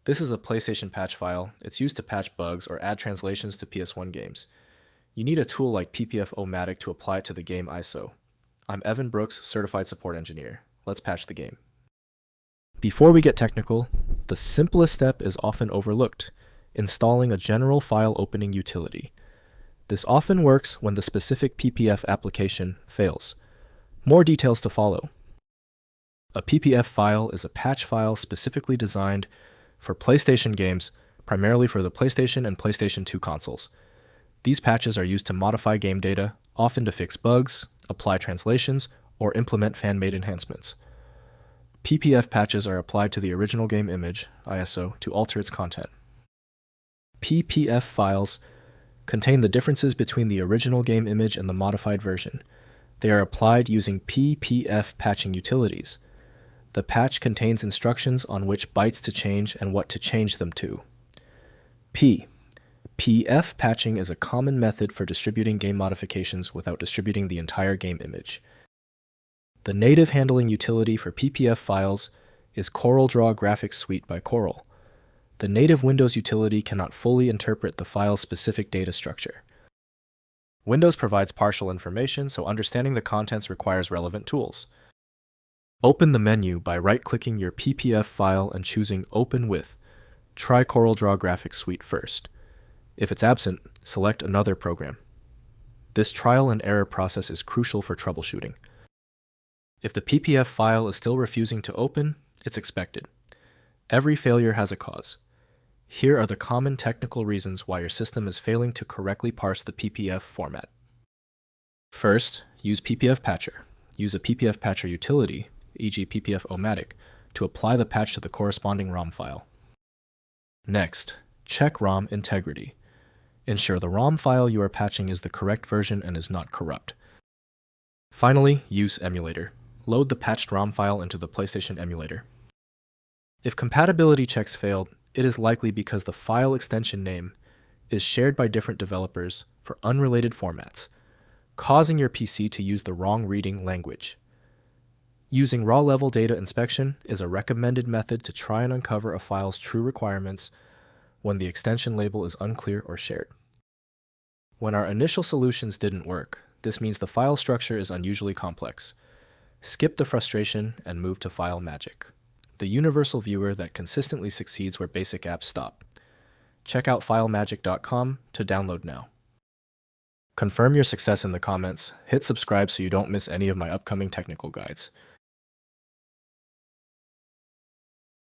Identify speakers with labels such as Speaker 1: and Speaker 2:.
Speaker 1: This is a PlayStation patch file. It's used to patch bugs or add translations to PS1 games. You need a tool like PPF-O-Matic to apply it to the game ISO. I'm Evan Brooks, Certified Support Engineer. Let's patch the game. Before we get technical, the simplest step is often overlooked: installing a general file opening utility. This often works when the specific PPF application fails. More details to follow. A PPF file is a patch file specifically designed for PlayStation games, primarily for the PlayStation and PlayStation 2 consoles. These patches are used to modify game data, often to fix bugs, apply translations, or implement fan-made enhancements. PPF patches are applied to the original game image, ISO, to alter its content. PPF files contain the differences between the original game image and the modified version. They are applied using PPF patching utilities. The patch contains instructions on which bytes to change and what to change them to. PF patching is a common method for distributing game modifications without distributing the entire game image. The native handling utility for PPF files is CorelDRAW Graphics Suite by Corel. The native Windows utility cannot fully interpret the file's specific data structure. Windows provides partial information, so understanding the contents requires relevant tools. Open the menu by right-clicking your PPF file and choosing Open With. Try CorelDRAW Graphics Suite first. If it's absent, select another program. This trial and error process is crucial for troubleshooting. If the PPF file is still refusing to open, it's expected. Every failure has a cause. Here are the common technical reasons why your system is failing to correctly parse the PPF format. First, use PPF Patcher. Use a PPF Patcher utility, e.g. PPF-O-Matic, to apply the patch to the corresponding ROM file. Next, check ROM Integrity. Ensure the ROM file you are patching is the correct version and is not corrupt. Finally, use Emulator. Load the patched ROM file into the PlayStation emulator. If compatibility checks failed, it is likely because the file extension name is shared by different developers for unrelated formats, causing your PC to use the wrong reading language. Using raw-level data inspection is a recommended method to try and uncover a file's true requirements when the extension label is unclear or shared. When our initial solutions didn't work, this means the file structure is unusually complex. Skip the frustration and move to File Magic, the universal viewer that consistently succeeds where basic apps stop. Check out FileMagic.com to download now. Confirm your success in the comments, hit subscribe so you don't miss any of my upcoming technical guides.